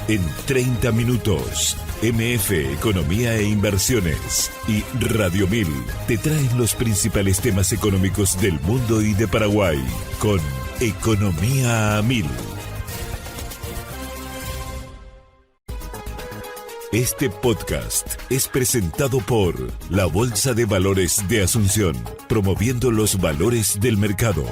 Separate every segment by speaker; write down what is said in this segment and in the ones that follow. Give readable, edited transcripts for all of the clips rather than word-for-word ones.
Speaker 1: En 30 minutos, MF Economía e Inversiones y Radio 1000 te traen los principales temas económicos del mundo y de Paraguay con Economía a 1000. Este podcast es presentado por la Bolsa de Valores de Asunción, promoviendo los valores del mercado.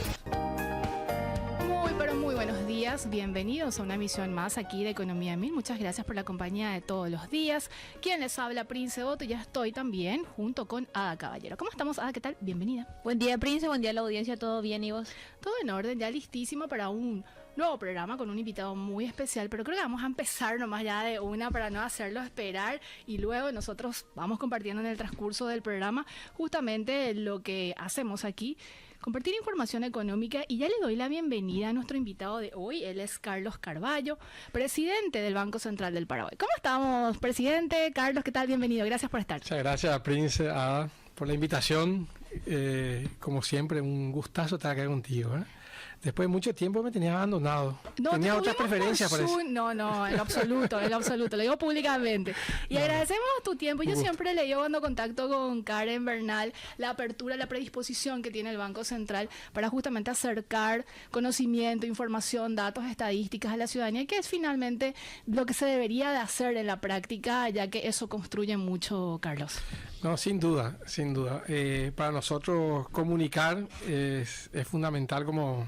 Speaker 2: Bienvenidos a una emisión más aquí de Economía a 1000. Muchas gracias por la compañía de todos los días. Quien les habla, Prince Boto, y ya estoy también junto con Ada Caballero. ¿Cómo estamos, Ada? ¿Qué tal? Bienvenida.
Speaker 3: Buen día, Prince. Buen día a la audiencia. ¿Todo bien y vos?
Speaker 2: Todo en orden, ya listísimo para un nuevo programa con un invitado muy especial, pero creo que vamos a empezar nomás ya de una para no hacerlo esperar y luego nosotros vamos compartiendo en el transcurso del programa justamente lo que hacemos aquí. Compartir información económica, y ya le doy la bienvenida a nuestro invitado de hoy. Él es Carlos Carvalho, presidente del Banco Central del Paraguay. ¿Cómo estamos, presidente? Carlos, ¿qué tal? Bienvenido. Gracias por estar.
Speaker 4: Muchas gracias, Prince, por la invitación. Como siempre, un gustazo estar acá contigo, ¿eh? Después de mucho tiempo me tenía abandonado.
Speaker 2: No,
Speaker 4: tenía otras preferencias, parece.
Speaker 2: No, en lo absoluto, lo digo públicamente. Y agradecemos tu tiempo. Yo siempre le digo cuando contacto con Karen Bernal la apertura, la predisposición que tiene el Banco Central para justamente acercar conocimiento, información, datos, estadísticas a la ciudadanía, que es finalmente lo que se debería de hacer en la práctica, ya que eso construye mucho, Carlos.
Speaker 4: No, sin duda, sin duda. Para nosotros comunicar es fundamental, como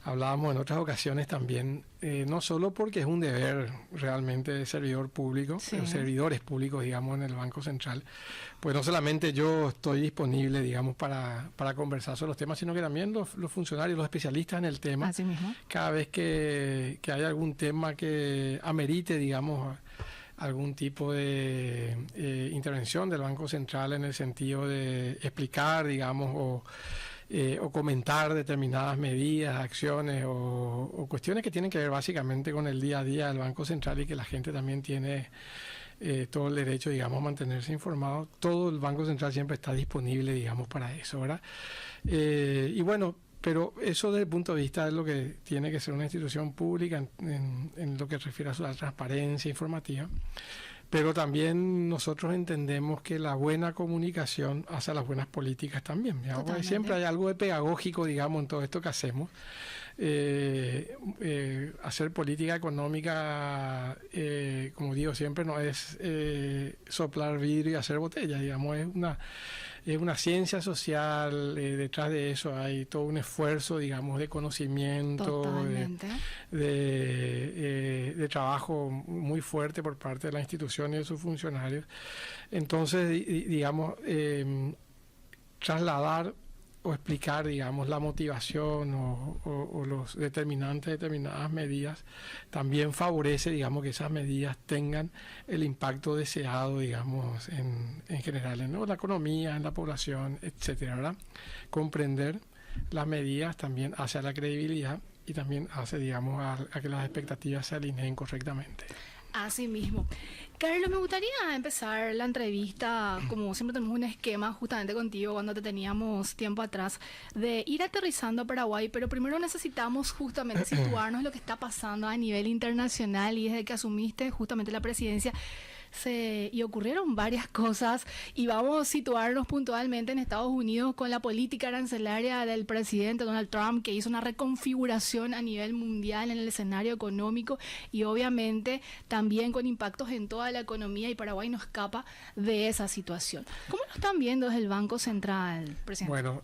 Speaker 4: hablábamos en otras ocasiones también, no solo porque es un deber realmente de servidor público, sí, servidores públicos, digamos, en el Banco Central, pues no solamente yo estoy disponible, digamos, para conversar sobre los temas, sino que también los funcionarios, los especialistas en el tema,
Speaker 2: así mismo, cada
Speaker 4: vez que hay algún tema que amerite, digamos, algún tipo de intervención del Banco Central en el sentido de explicar, digamos, o comentar determinadas medidas, acciones o cuestiones que tienen que ver básicamente con el día a día del Banco Central, y que la gente también tiene todo el derecho, digamos, a mantenerse informado. Todo el Banco Central siempre está disponible, digamos, para eso, ¿verdad? Y bueno, pero eso desde el punto de vista de lo que tiene que ser una institución pública en lo que refiere a su transparencia informativa. Pero también nosotros entendemos que la buena comunicación hace las buenas políticas también. Siempre hay algo de pedagógico, digamos, en todo esto que hacemos. Hacer política económica, como digo siempre, no es soplar vidrio y hacer botella, digamos, es una ciencia social. Detrás de eso hay todo un esfuerzo, digamos, de conocimiento, de trabajo muy fuerte por parte de la institución y de sus funcionarios. Entonces, digamos, trasladar o explicar, digamos, la motivación o los determinantes de determinadas medidas también favorece, digamos, que esas medidas tengan el impacto deseado, digamos, en general, ¿no? En la economía, en la población, etcétera, ¿verdad? Comprender las medidas también hace a la credibilidad y también hace, digamos, a que las expectativas se alineen correctamente.
Speaker 2: Así mismo. Carlos, me gustaría empezar la entrevista, como siempre tenemos un esquema justamente contigo cuando te teníamos tiempo atrás, de ir aterrizando a Paraguay, pero primero necesitamos justamente situarnos en lo que está pasando a nivel internacional, y desde que asumiste justamente la presidencia y ocurrieron varias cosas, y vamos a situarnos puntualmente en Estados Unidos con la política arancelaria del presidente Donald Trump, que hizo una reconfiguración a nivel mundial en el escenario económico y obviamente también con impactos en toda la economía, y Paraguay no escapa de esa situación. ¿Cómo lo están viendo desde el Banco Central, presidente?
Speaker 4: Bueno,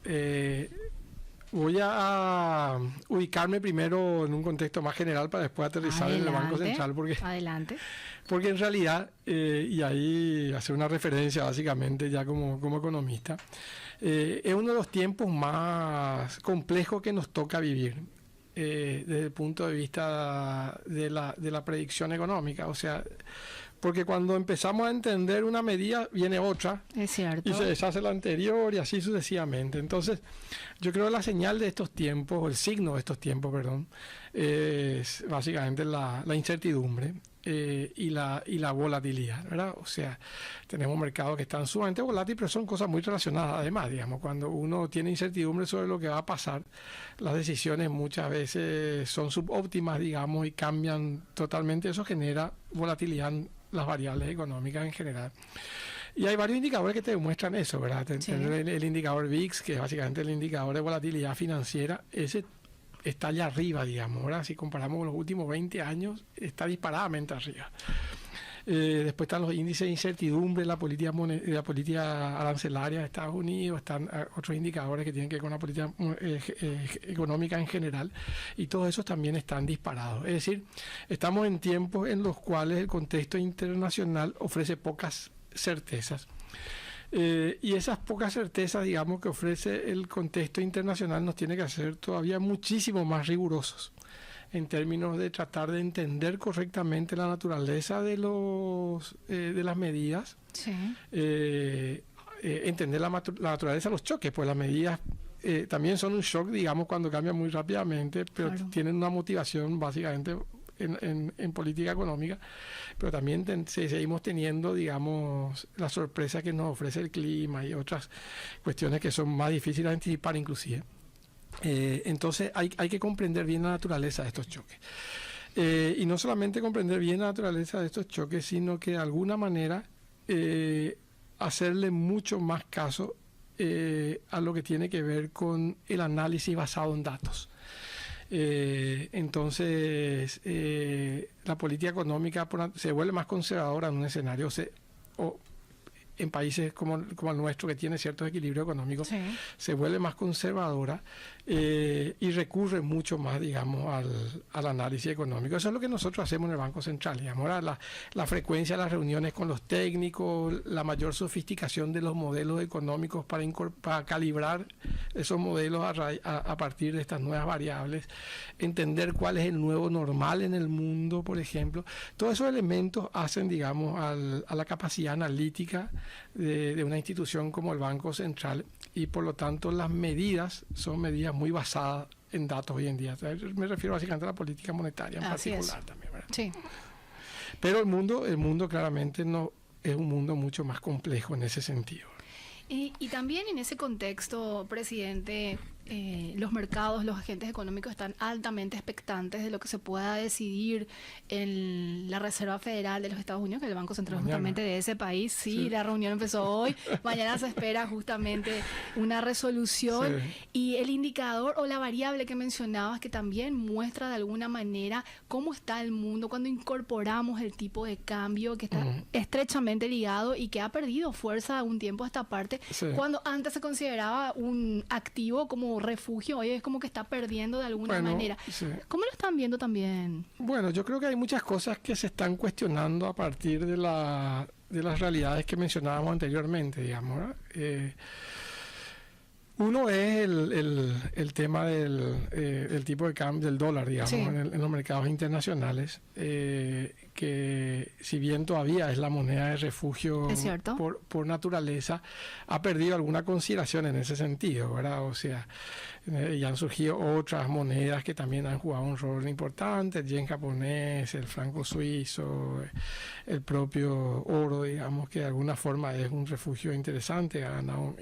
Speaker 4: voy a ubicarme primero en un contexto más general para después aterrizar en el Banco Central, porque en realidad, y ahí hacer una referencia básicamente ya como economista, es uno de los tiempos más complejos que nos toca vivir desde el punto de vista de la predicción económica. O sea, porque cuando empezamos a entender una medida viene otra,
Speaker 2: es cierto,
Speaker 4: y se deshace la anterior y así sucesivamente. Entonces, yo creo que la señal de estos tiempos, o el signo de estos tiempos, perdón, es básicamente la incertidumbre. Y la volatilidad, ¿verdad? O sea, tenemos mercados que están sumamente volátiles, pero son cosas muy relacionadas. Además, digamos, cuando uno tiene incertidumbre sobre lo que va a pasar, las decisiones muchas veces son subóptimas, digamos, y cambian totalmente. Eso genera volatilidad en las variables económicas en general. Y hay varios indicadores que te demuestran eso, ¿verdad?
Speaker 2: Sí.
Speaker 4: El indicador VIX, que es básicamente el indicador de volatilidad financiera, ese está allá arriba, digamos, ¿verdad? Si comparamos con los últimos 20 años, está disparadamente arriba. Después están los índices de incertidumbre, la política arancelaria de Estados Unidos, están otros indicadores que tienen que ver con la política económica en general, y todos esos también están disparados. Es decir, estamos en tiempos en los cuales el contexto internacional ofrece pocas certezas. Y esas pocas certezas, digamos, que ofrece el contexto internacional nos tiene que hacer todavía muchísimo más rigurosos en términos de tratar de entender correctamente la naturaleza de las medidas,
Speaker 2: Sí.
Speaker 4: Entender la naturaleza de los choques, pues las medidas también son un shock, digamos, cuando cambian muy rápidamente, pero
Speaker 2: Claro.
Speaker 4: tienen una motivación básicamente en política económica, pero también seguimos teniendo, digamos, la sorpresa que nos ofrece el clima y otras cuestiones que son más difíciles de anticipar inclusive. Entonces hay que comprender bien la naturaleza de estos choques. Y no solamente comprender bien la naturaleza de estos choques, sino que de alguna manera hacerle mucho más caso a lo que tiene que ver con el análisis basado en datos. Entonces, la política económica se vuelve más conservadora en un escenario, en países como el nuestro, que tiene ciertos equilibrios económicos,
Speaker 2: Sí.
Speaker 4: se vuelve más conservadora y recurre mucho más, digamos, al análisis económico. Eso es lo que nosotros hacemos en el Banco Central, digamos, la frecuencia de las reuniones con los técnicos, la mayor sofisticación de los modelos económicos para calibrar esos modelos a partir de estas nuevas variables, entender cuál es el nuevo normal en el mundo, por ejemplo. Todos esos elementos hacen, digamos, a la capacidad analítica de una institución como el Banco Central, y por lo tanto las medidas son medidas muy basadas en datos hoy en día. Me refiero básicamente a la política monetaria en
Speaker 2: Así
Speaker 4: particular
Speaker 2: es.
Speaker 4: también, ¿verdad?
Speaker 2: Sí.
Speaker 4: Pero el mundo claramente no es un mundo mucho más complejo en ese sentido.
Speaker 2: Y también en ese contexto, presidente, los mercados, los agentes económicos están altamente expectantes de lo que se pueda decidir en la Reserva Federal de los Estados Unidos, que es el Banco Central
Speaker 4: Mañana.
Speaker 2: justamente de ese país. Sí,
Speaker 4: Sí.
Speaker 2: la reunión empezó hoy. Mañana se espera justamente una resolución.
Speaker 4: Sí.
Speaker 2: Y el indicador o la variable que mencionabas, que también muestra de alguna manera cómo está el mundo cuando incorporamos el tipo de cambio que está estrechamente ligado y que ha perdido fuerza de un tiempo a esta parte.
Speaker 4: Sí.
Speaker 2: Cuando antes se consideraba un activo como refugio, hoy es como que está perdiendo de alguna manera.
Speaker 4: Sí.
Speaker 2: ¿Cómo lo están viendo también?
Speaker 4: Bueno, yo creo que hay muchas cosas que se están cuestionando a partir de las realidades que mencionábamos anteriormente, digamos, ¿verdad? Uno es el tema del tipo de cambio del dólar, digamos,
Speaker 2: Sí.
Speaker 4: en los mercados internacionales, que si bien todavía es la moneda de refugio
Speaker 2: ¿Es cierto?
Speaker 4: por naturaleza, ha perdido alguna consideración en ese sentido, ¿verdad? O sea, ya han surgido otras monedas que también han jugado un rol importante: el yen japonés, el franco suizo, el propio oro, digamos, que de alguna forma es un refugio interesante, ha ganado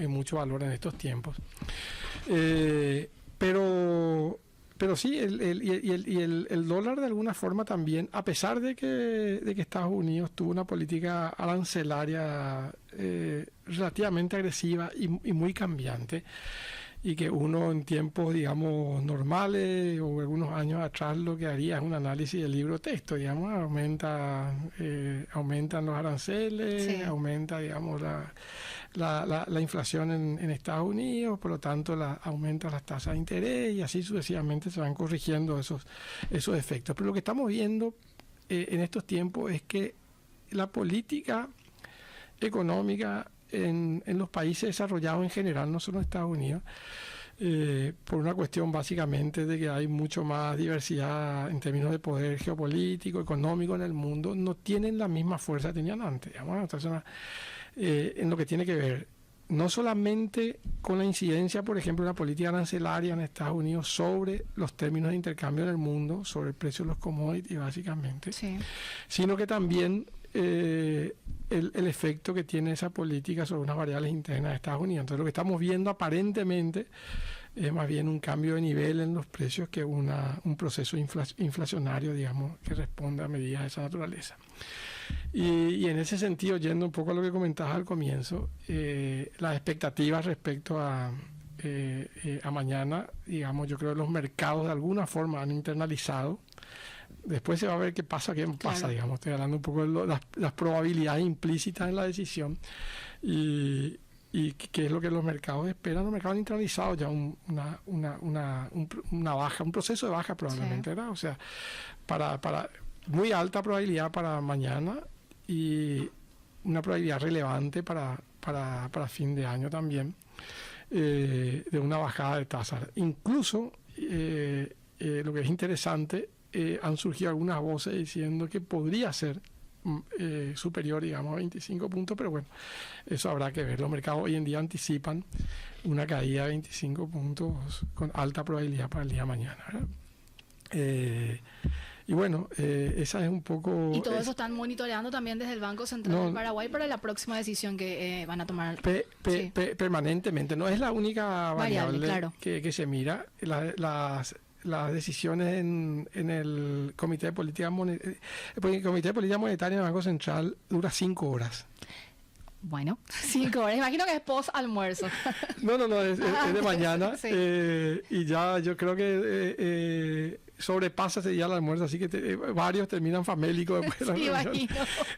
Speaker 4: mucho valor en estos tiempos. Pero sí, el dólar de alguna forma también, a pesar de que Estados Unidos tuvo una política arancelaria relativamente agresiva y muy cambiante, y que uno en tiempos, digamos, normales o algunos años atrás lo que haría es un análisis del libro texto, digamos, aumentan los aranceles,
Speaker 2: Sí.
Speaker 4: aumenta, digamos, la inflación en Estados Unidos, por lo tanto aumentan las tasas de interés, y así sucesivamente se van corrigiendo esos efectos. Pero lo que estamos viendo en estos tiempos es que la política económica en los países desarrollados en general, no solo en Estados Unidos, por una cuestión básicamente de que hay mucho más diversidad en términos de poder geopolítico, económico en el mundo, no tienen la misma fuerza que tenían antes, digamos. Entonces, en lo que tiene que ver no solamente con la incidencia, por ejemplo, de la política arancelaria en Estados Unidos sobre los términos de intercambio en el mundo, sobre el precio de los commodities básicamente,
Speaker 2: Sí.
Speaker 4: sino que también el efecto que tiene esa política sobre unas variables internas de Estados Unidos. Entonces, lo que estamos viendo aparentemente es más bien un cambio de nivel en los precios que un proceso inflacionario, digamos, que responde a medidas de esa naturaleza. Y en ese sentido, yendo un poco a lo que comentabas al comienzo, las expectativas respecto a mañana, digamos, yo creo que los mercados de alguna forma han internalizado. Después se va a ver qué pasa,
Speaker 2: Claro.
Speaker 4: digamos. Estoy hablando un poco de las probabilidades implícitas en la decisión y qué es lo que los mercados esperan. Los mercados han internalizado ya una baja, un proceso de baja probablemente, ¿verdad? O sea, para muy alta probabilidad para mañana y una probabilidad relevante para fin de año también, de una bajada de tasas. Incluso, lo que es interesante, han surgido algunas voces diciendo que podría ser superior, digamos, a 25 puntos, pero bueno, eso habrá que ver. Los mercados hoy en día anticipan una caída de 25 puntos con alta probabilidad para el día de mañana, ¿verdad? Y bueno, esa es un poco...
Speaker 2: Y todo eso están monitoreando también desde el Banco Central del Paraguay para la próxima decisión que van a tomar. Sí.
Speaker 4: Permanentemente. No es la única variable
Speaker 2: claro.
Speaker 4: que se mira. Las decisiones en el Comité de Política Monetaria, porque el Comité de Política Monetaria del Banco Central dura 5 horas.
Speaker 2: Bueno, 5 horas. Imagino que es post almuerzo.
Speaker 4: No, es de mañana.
Speaker 2: Sí.
Speaker 4: Y ya yo creo que sobrepasa ese día el almuerzo, así que varios terminan famélicos después de la reunión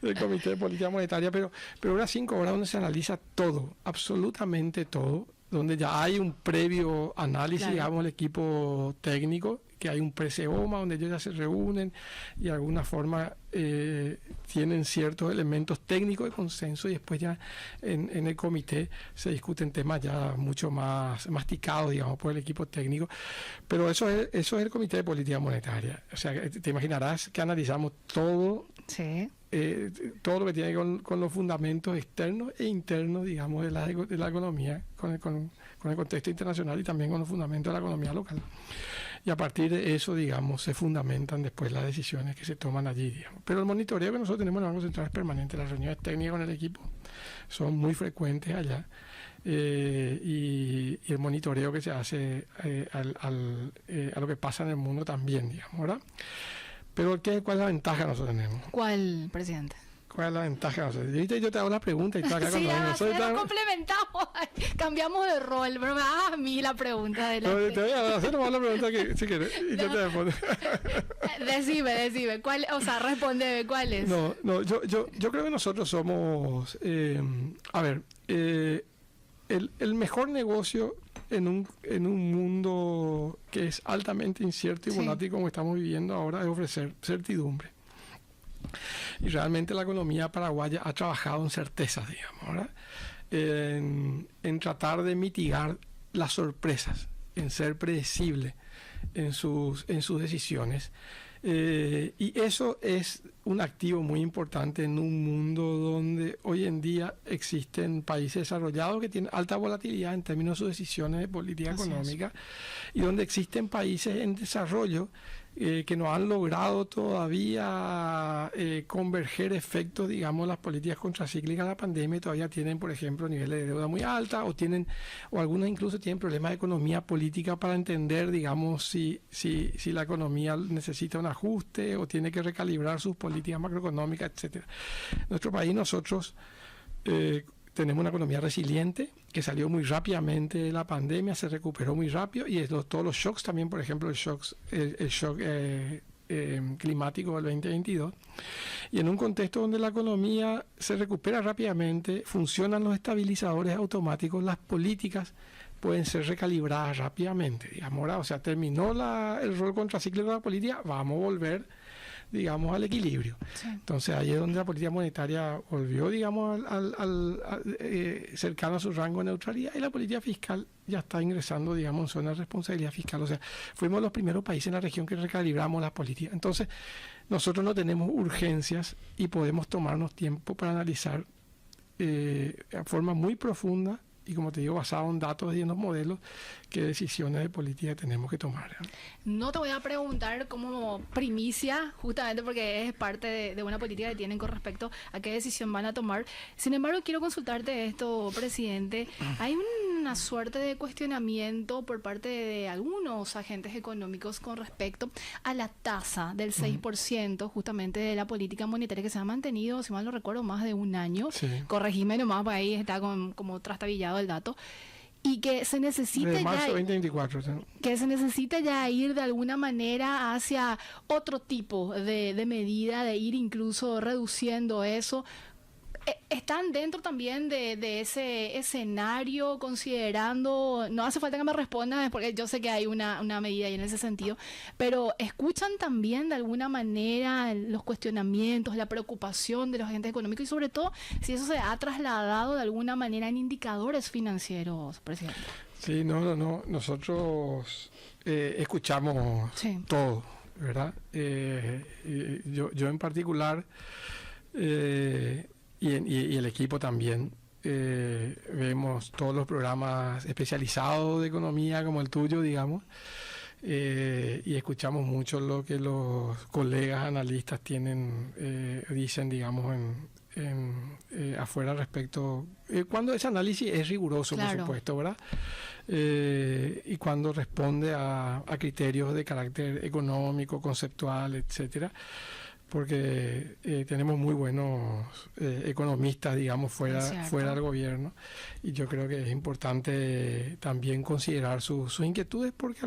Speaker 4: del Comité de Política Monetaria, pero dura 5 horas donde se analiza todo, absolutamente todo, donde ya hay un previo análisis,
Speaker 2: Claro.
Speaker 4: digamos, el equipo técnico, que hay un pre-SEOMA donde ellos ya se reúnen y de alguna forma tienen ciertos elementos técnicos de consenso y después ya en el comité se discuten temas ya mucho más masticados, digamos, por el equipo técnico. Pero eso es el Comité de Política Monetaria. O sea, te imaginarás que analizamos todo.
Speaker 2: Sí.
Speaker 4: Todo lo que tiene con los fundamentos externos e internos, digamos, de la economía, con el contexto internacional y también con los fundamentos de la economía local. Y a partir de eso, digamos, se fundamentan después las decisiones que se toman allí, digamos. Pero el monitoreo que nosotros tenemos en el Banco Central es permanente. Las reuniones técnicas con el equipo son muy frecuentes allá. Y el monitoreo que se hace a lo que pasa en el mundo también, digamos, ¿verdad? Pero ¿cuál es la ventaja que nosotros tenemos?
Speaker 2: ¿Cuál, presidente?
Speaker 4: ¿Cuál es la ventaja? O sea, yo te hago la pregunta y tú acá
Speaker 2: Sí,
Speaker 4: cuando
Speaker 2: nos complementamos. Cambiamos de rol, pero me das a mí la pregunta de la...
Speaker 4: te voy a hacer nomás la pregunta que si quieres y yo te respondo.
Speaker 2: Decime, ¿cuál? O sea, respóndeme, ¿cuál es?
Speaker 4: No, yo creo que nosotros somos, el mejor negocio en un mundo que es altamente incierto y volátil como estamos viviendo ahora es ofrecer certidumbre. Y realmente la economía paraguaya ha trabajado en certezas, digamos, ¿verdad? En tratar de mitigar las sorpresas, en ser predecible en sus decisiones. Y eso es un activo muy importante en un mundo donde hoy en día existen países desarrollados que tienen alta volatilidad en términos de sus decisiones de política económica y donde existen países en desarrollo que no han logrado todavía converger efectos, digamos, las políticas contracíclicas de la pandemia y todavía tienen, por ejemplo, niveles de deuda muy alta o algunos incluso tienen problemas de economía política para entender, digamos, si la economía necesita un ajuste o tiene que recalibrar sus políticas macroeconómicas, etcétera. Nuestro país, nosotros tenemos una economía resiliente que salió muy rápidamente de la pandemia, se recuperó muy rápido y todos los shocks también, por ejemplo, el shock climático del 2022. Y en un contexto donde la economía se recupera rápidamente, funcionan los estabilizadores automáticos, las políticas pueden ser recalibradas rápidamente, digamos, ¿verdad? O sea, terminó el rol contracíclico de la política, vamos a volver, digamos, al equilibrio. Sí. Entonces ahí es donde la política monetaria volvió, digamos, cercano a su rango de neutralidad y la política fiscal ya está ingresando, digamos, en zona de responsabilidad fiscal. O sea, fuimos los primeros países en la región que recalibramos las políticas. Entonces, nosotros no tenemos urgencias y podemos tomarnos tiempo para analizar de forma muy profunda y, como te digo, basado en datos y en los modelos, qué decisiones de política tenemos que tomar.
Speaker 2: No te voy a preguntar como primicia, justamente porque es parte de una política que tienen con respecto a qué decisión van a tomar. Sin embargo, quiero consultarte esto, presidente. Hay una suerte de cuestionamiento por parte de algunos agentes económicos con respecto a la tasa del 6% justamente de la política monetaria que se ha mantenido, si mal no recuerdo, más de un año.
Speaker 4: Sí.
Speaker 2: Corregime nomás, por ahí está como trastabillado el dato. Y que se necesita
Speaker 4: De marzo
Speaker 2: ya,
Speaker 4: 2024. ¿Sí?
Speaker 2: que se necesita ya ir de alguna manera hacia otro tipo de medida, de ir incluso reduciendo eso. ¿Están dentro también de ese escenario considerando, no hace falta que me respondan porque yo sé que hay una medida ahí en ese sentido, pero escuchan también de alguna manera los cuestionamientos, la preocupación de los agentes económicos y sobre todo si eso se ha trasladado de alguna manera en indicadores financieros, presidente?
Speaker 4: Sí, no. Nosotros escuchamos todo, ¿verdad? Yo en particular... Y el equipo también. Vemos todos los programas especializados de economía como el tuyo, digamos, y escuchamos mucho lo que los colegas analistas dicen, digamos, afuera respecto... cuando ese análisis es riguroso, claro, por supuesto, ¿verdad? Y cuando responde a criterios de carácter económico, conceptual, etcétera. Porque tenemos muy buenos economistas, digamos, fuera del gobierno, y yo creo que es importante también considerar sus inquietudes porque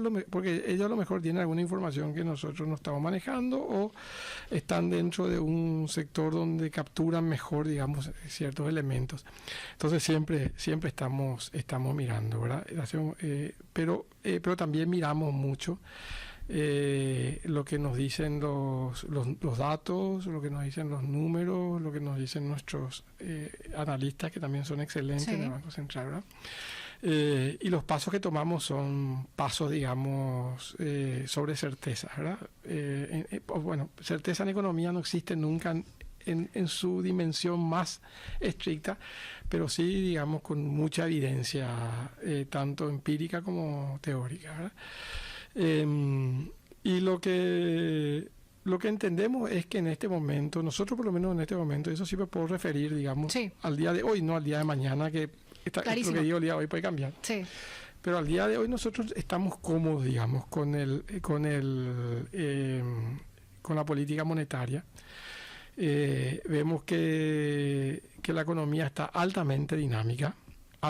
Speaker 4: ellos a lo mejor tienen alguna información que nosotros no estamos manejando o están dentro de un sector donde capturan mejor, digamos, ciertos elementos. Entonces siempre estamos mirando, ¿verdad? Pero también miramos mucho lo que nos dicen los datos, lo que nos dicen los números, lo que nos dicen nuestros analistas, que también son excelentes en el Banco Central, ¿verdad? Y los pasos que tomamos son pasos, digamos, sobre certeza, ¿verdad? Bueno, certeza en economía no existe nunca en su dimensión más estricta, pero sí, digamos, con mucha evidencia, tanto empírica como teórica, ¿verdad? Y lo que entendemos es que en este momento, nosotros por lo menos en este momento, eso sí me puedo referir, digamos, al día de hoy, no al día de mañana, que lo que digo el día de hoy puede cambiar. Sí. Pero al día de hoy nosotros estamos cómodos, digamos, con la política monetaria. Vemos que la economía está altamente dinámica. La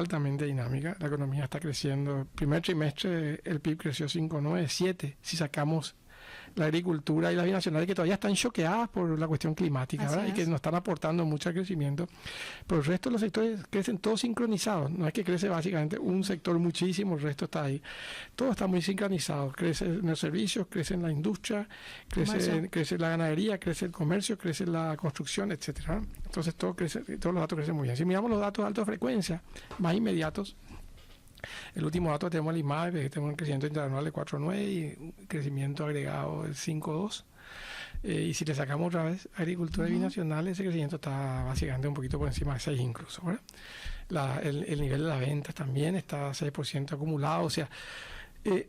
Speaker 4: economía está creciendo. El primer trimestre el PIB creció 5,9, 7, si sacamos la agricultura y las binacionales, que todavía están choqueadas por la cuestión climática, ¿verdad? Y que nos están aportando mucho al crecimiento. Pero el resto de los sectores crecen todos sincronizados. No es que crece básicamente un sector muchísimo, el resto está ahí. Todo está muy sincronizado. Crece en los servicios, crece en la industria, crece la ganadería, crece el comercio, crece la construcción, etcétera. Entonces todos los datos crecen muy bien. Si miramos los datos de alta frecuencia más inmediatos, el último dato que tenemos el IMAE, que tenemos un crecimiento interanual de 4,9 y un crecimiento agregado de 5,2. Y si le sacamos otra vez agricultura y binacional, ese crecimiento está básicamente un poquito por encima de 6 incluso, ¿verdad? El nivel de las ventas también está a 6% acumulado. O sea,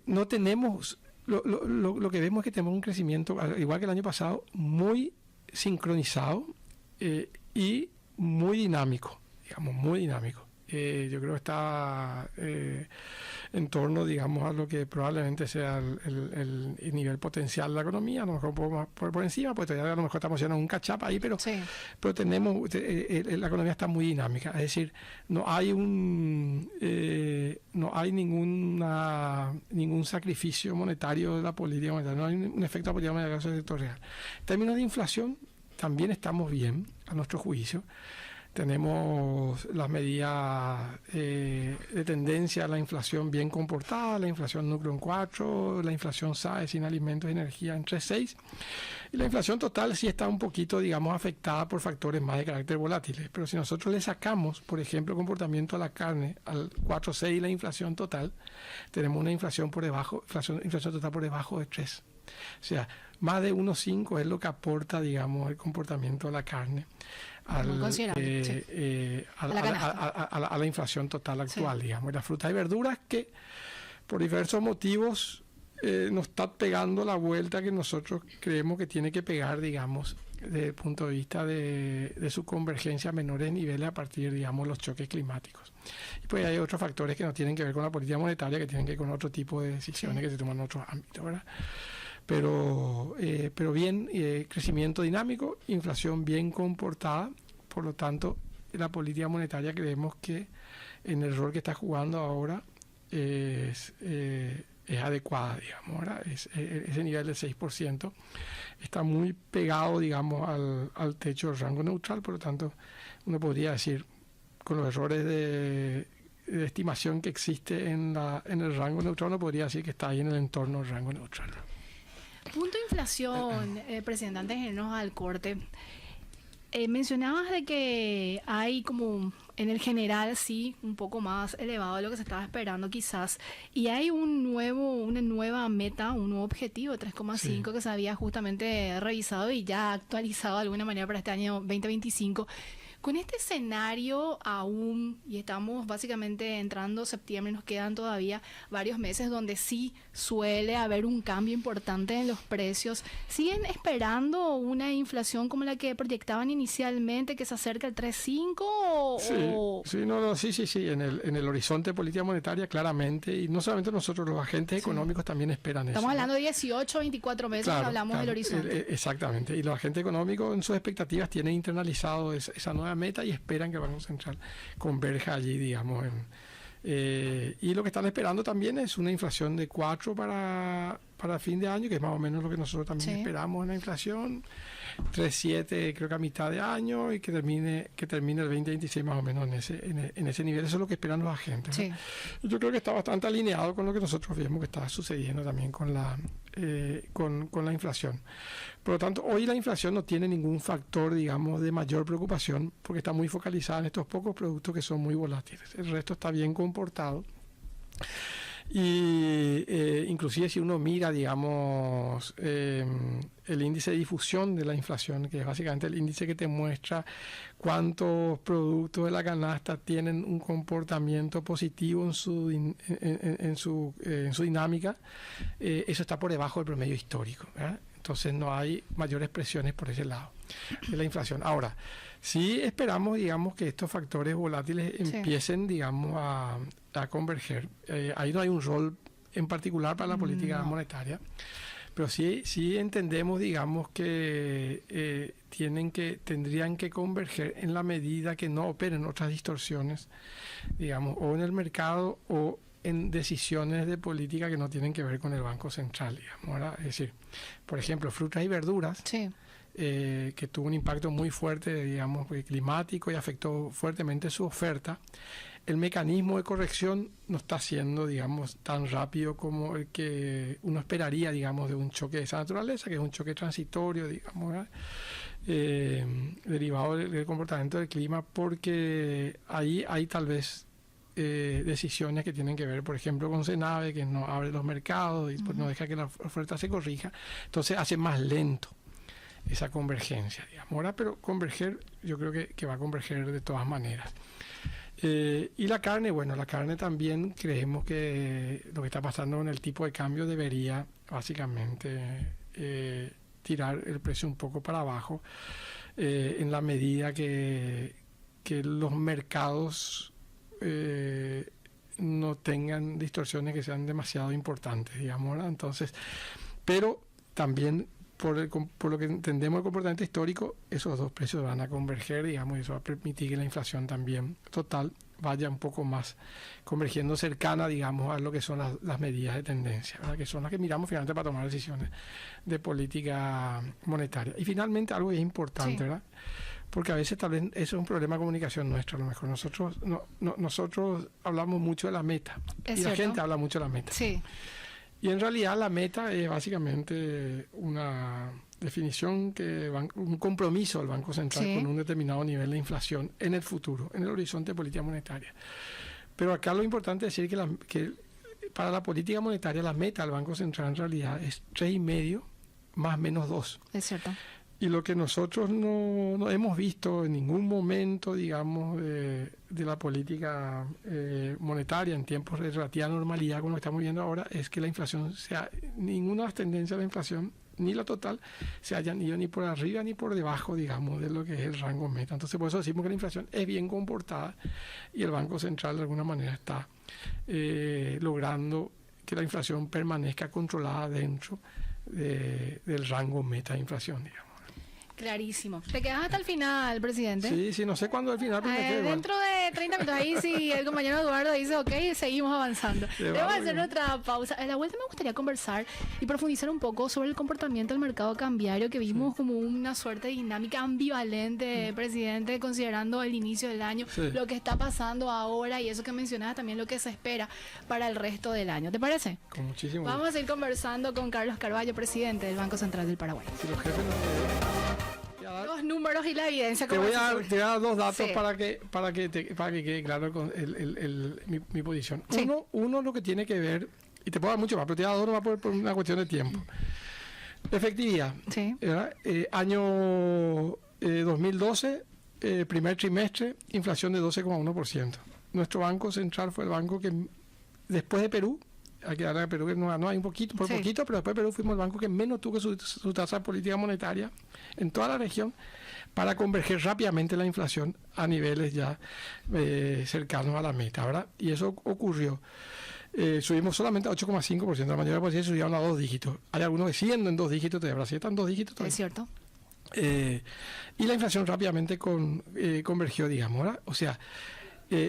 Speaker 4: no tenemos... Lo que vemos es que tenemos un crecimiento, igual que el año pasado, muy sincronizado y muy dinámico, digamos, muy dinámico. Yo creo que está en torno, digamos, a lo que probablemente sea el nivel potencial de la economía, a lo mejor un poco más por encima, pues todavía a lo mejor estamos haciendo un catch-up ahí, pero tenemos, la economía está muy dinámica, es decir, no hay ningún sacrificio monetario de la política monetaria, no hay un efecto de la política monetaria sectorial. En términos de inflación, también estamos bien, a nuestro juicio. Tenemos las medidas de tendencia a la inflación bien comportada, la inflación núcleo en 4, la inflación SAE sin alimentos y energía en 3,6. Y la inflación total sí está un poquito, digamos, afectada por factores más de carácter volátiles. Pero si nosotros le sacamos, por ejemplo, el comportamiento a la carne al 4,6 y la inflación total, tenemos una inflación total por debajo de 3. O sea, más de 1,5 es lo que aporta, digamos, el comportamiento de la carne a la inflación total actual, digamos. Las frutas y verduras que por diversos motivos no está pegando la vuelta que nosotros creemos que tiene que pegar, digamos, desde el punto de vista de su convergencia a menores niveles a partir, digamos, de los choques climáticos. Y pues hay otros factores que no tienen que ver con la política monetaria, que tienen que ver con otro tipo de decisiones que se toman en otros ámbitos, ¿verdad? Pero bien, crecimiento dinámico, inflación bien comportada, por lo tanto, la política monetaria creemos que en el rol que está jugando ahora es adecuada, digamos, ¿verdad? Ese nivel del 6% está muy pegado, digamos, al techo del rango neutral, por lo tanto, uno podría decir, con los errores de estimación que existe en el rango neutral, uno podría decir que está ahí en el entorno del rango neutral.
Speaker 2: Punto de inflación, presidente, antes de irnos al corte. Mencionabas de que hay como en el general sí un poco más elevado de lo que se estaba esperando quizás, y hay una nueva meta, un nuevo objetivo 3,5
Speaker 4: Sí.
Speaker 2: que se había justamente revisado y ya actualizado de alguna manera para este año 2025. Con este escenario aún, y estamos básicamente entrando septiembre, nos quedan todavía varios meses donde sí suele haber un cambio importante en los precios. ¿Siguen esperando una inflación como la que proyectaban inicialmente, que se acerca al 3,5?
Speaker 4: Sí, en el horizonte de política monetaria claramente, y no solamente nosotros, los agentes económicos también esperan eso.
Speaker 2: Estamos hablando de 18, 24 meses,
Speaker 4: Claro,
Speaker 2: hablamos
Speaker 4: claro,
Speaker 2: del horizonte.
Speaker 4: Exactamente, y los agentes económicos en sus expectativas tienen internalizado esa nueva meta y esperan que el Banco Central converja allí, digamos. Y lo que están esperando también es una inflación de 4 para fin de año, que es más o menos lo que nosotros también esperamos en la inflación. 3,7 creo que a mitad de año, y que termine el 2026 más o menos en ese nivel. Eso es lo que esperan los agentes, ¿no?
Speaker 2: Sí.
Speaker 4: Yo creo que está bastante alineado con lo que nosotros vemos que está sucediendo también con la inflación. Por lo tanto, hoy la inflación no tiene ningún factor, digamos, de mayor preocupación, porque está muy focalizada en estos pocos productos que son muy volátiles. El resto está bien comportado. Y inclusive si uno mira, digamos, el índice de difusión de la inflación, que es básicamente el índice que te muestra cuántos productos de la canasta tienen un comportamiento positivo en su dinámica, eso está por debajo del promedio histórico, ¿verdad? Entonces no hay mayores presiones por ese lado de la inflación. Ahora, sí esperamos, digamos, que estos factores volátiles empiecen, digamos, a converger. Ahí no hay un rol en particular para la política monetaria, pero sí entendemos, digamos, que tendrían que converger en la medida que no operen otras distorsiones, digamos, o en el mercado o en decisiones de política que no tienen que ver con el Banco Central, digamos, ¿verdad? Es decir, por ejemplo, frutas y verduras, que tuvo un impacto muy fuerte, digamos, climático, y afectó fuertemente su oferta. El mecanismo de corrección no está siendo, digamos, tan rápido como el que uno esperaría, digamos, de un choque de esa naturaleza, que es un choque transitorio, digamos, ¿verdad? Derivado del comportamiento del clima, porque ahí hay tal vez decisiones que tienen que ver, por ejemplo, con Senave, que no abre los mercados y pues no deja que la oferta se corrija, entonces hace más lento esa convergencia, digamos, ¿verdad? Pero converger, yo creo que va a converger de todas maneras. Y la carne, bueno, la carne también creemos que lo que está pasando en el tipo de cambio debería básicamente tirar el precio un poco para abajo, en la medida que los mercados no tengan distorsiones que sean demasiado importantes, digamos, ¿verdad? Entonces, pero también por lo que entendemos el comportamiento histórico, esos dos precios van a converger, digamos, y eso va a permitir que la inflación también total vaya un poco más convergiendo cercana, digamos, a lo que son las medidas de tendencia, ¿verdad? Que son las que miramos finalmente para tomar decisiones de política monetaria. Y finalmente algo que es importante, ¿verdad? Porque a veces tal vez eso es un problema de comunicación nuestro, a lo mejor. Nosotros hablamos mucho de la meta, y la gente habla mucho de la meta.
Speaker 2: Sí.
Speaker 4: Y en realidad la meta es básicamente una definición, un compromiso del Banco Central con un determinado nivel de inflación en el futuro, en el horizonte de política monetaria. Pero acá lo importante es decir que para la política monetaria la meta del Banco Central en realidad es 3,5 más menos 2.
Speaker 2: Es cierto.
Speaker 4: Y lo que nosotros no hemos visto en ningún momento, digamos, de la política monetaria en tiempos de relativa normalidad, como lo que estamos viendo ahora, es que la inflación ninguna de las tendencias de la inflación, ni la total, se hayan ido ni por arriba ni por debajo, digamos, de lo que es el rango meta. Entonces, por eso decimos que la inflación es bien comportada y el Banco Central de alguna manera está logrando que la inflación permanezca controlada dentro del rango meta de inflación, digamos.
Speaker 2: Clarísimo. ¿Te quedas hasta el final, presidente?
Speaker 4: Sí, no sé cuándo al final, pero me quedo igual.
Speaker 2: Dentro de 30 minutos, ahí sí, el compañero Eduardo dice, ok, seguimos avanzando. Debo hacer otra pausa. A la vuelta me gustaría conversar y profundizar un poco sobre el comportamiento del mercado cambiario, que vimos como una suerte de dinámica ambivalente, presidente, considerando el inicio del año, lo que está pasando ahora y eso que mencionabas también, lo que se espera para el resto del año. ¿Te parece?
Speaker 4: Con muchísimo gusto.
Speaker 2: Vamos a ir conversando con Carlos Carvalho, presidente del Banco Central del Paraguay.
Speaker 4: Si los jefes
Speaker 2: los números y la evidencia.
Speaker 4: Te voy a dar dos datos para que quede claro con mi posición.
Speaker 2: Sí.
Speaker 4: Uno lo que tiene que ver, y te puedo dar mucho más, pero te voy a dar dos nomás por una cuestión de tiempo. Efectividad.
Speaker 2: Sí.
Speaker 4: Año 2012, primer trimestre, inflación de 12,1%. Nuestro Banco Central fue el banco que, después de Perú, hay que darle a Perú que no hay un poquito, poquito, pero después de Perú fuimos el banco que menos tuvo su tasa de política monetaria en toda la región para converger rápidamente la inflación a niveles ya cercanos a la meta, ¿verdad? Y eso ocurrió. Subimos solamente a 8,5%, la mayoría de los países subieron a 2 dígitos. Hay algunos que siguen en 2 dígitos, de Brasil están en 2 dígitos todavía.
Speaker 2: Es cierto.
Speaker 4: Y la inflación rápidamente convergió, digamos, ¿verdad? O sea,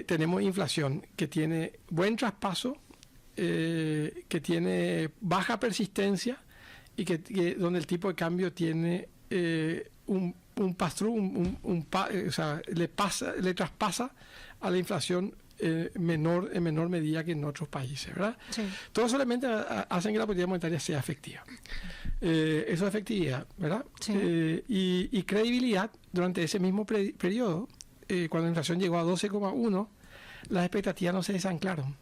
Speaker 4: tenemos inflación que tiene buen traspaso, que tiene baja persistencia y que donde el tipo de cambio tiene un pass-through, o sea, le traspasa a la inflación en menor medida que en otros países, ¿verdad?
Speaker 2: Sí.
Speaker 4: Todos esos elementos hacen que la política monetaria sea efectiva. Eso es efectividad, ¿verdad?
Speaker 2: Sí.
Speaker 4: Y credibilidad durante ese mismo periodo, cuando la inflación llegó a 12,1, las expectativas no se desanclaron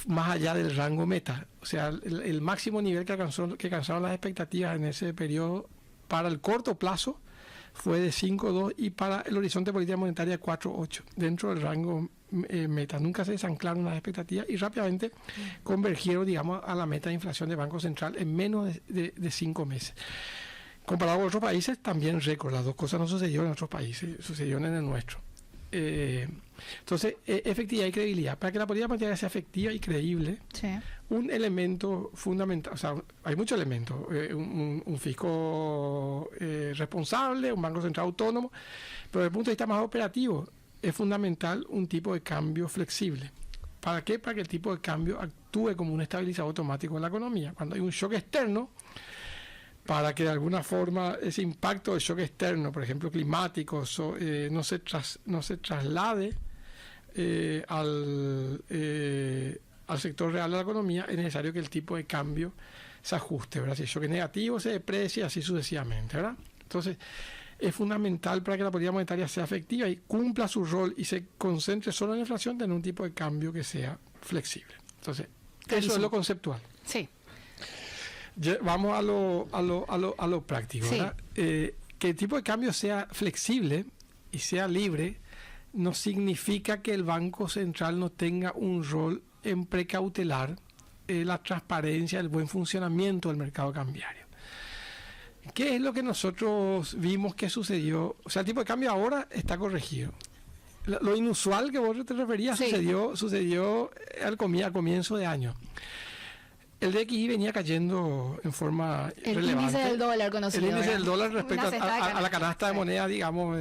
Speaker 4: más allá del rango meta. O sea, el máximo nivel que alcanzaron las expectativas en ese periodo para el corto plazo fue de 5,2 y para el horizonte de política monetaria 4,8 dentro del rango meta. Nunca se desanclaron las expectativas y rápidamente convergieron, digamos, a la meta de inflación del Banco Central en menos de 5 meses. Comparado con otros países, también récord. Las dos cosas no sucedieron en otros países, sucedieron en el nuestro. Entonces, efectividad y credibilidad. Para que la política monetaria sea efectiva y creíble,
Speaker 2: Sí.
Speaker 4: un elemento fundamental, o sea, hay muchos elementos, un fisco responsable, un banco central autónomo, pero desde el punto de vista más operativo, es fundamental un tipo de cambio flexible. ¿Para qué? Para que el tipo de cambio actúe como un estabilizador automático en la economía. Cuando hay un shock externo, para que de alguna forma ese impacto del shock externo, por ejemplo climático, no se traslade al sector real de la economía, es necesario que el tipo de cambio se ajuste, ¿verdad? Si el shock es negativo, se deprecia, así sucesivamente, ¿verdad? Entonces, es fundamental para que la política monetaria sea efectiva y cumpla su rol y se concentre solo en la inflación, tener un tipo de cambio que sea flexible. Entonces, eso es lo conceptual.
Speaker 2: Sí.
Speaker 4: Vamos a lo práctico,
Speaker 2: Sí.
Speaker 4: ¿verdad? Que el tipo de cambio sea flexible y sea libre no significa que el Banco Central no tenga un rol en precautelar la transparencia, el buen funcionamiento del mercado cambiario. ¿Qué es lo que nosotros vimos que sucedió? O sea, el tipo de cambio ahora está corregido. Lo inusual que vos te referías
Speaker 2: Sí.
Speaker 4: sucedió al comienzo de año. El DXY venía cayendo en forma
Speaker 2: El
Speaker 4: relevante.
Speaker 2: índice del dólar conocido.
Speaker 4: El índice
Speaker 2: ¿verdad?
Speaker 4: del dólar respecto
Speaker 2: Una cesta de
Speaker 4: a la canasta de
Speaker 2: Sí.
Speaker 4: moneda, digamos,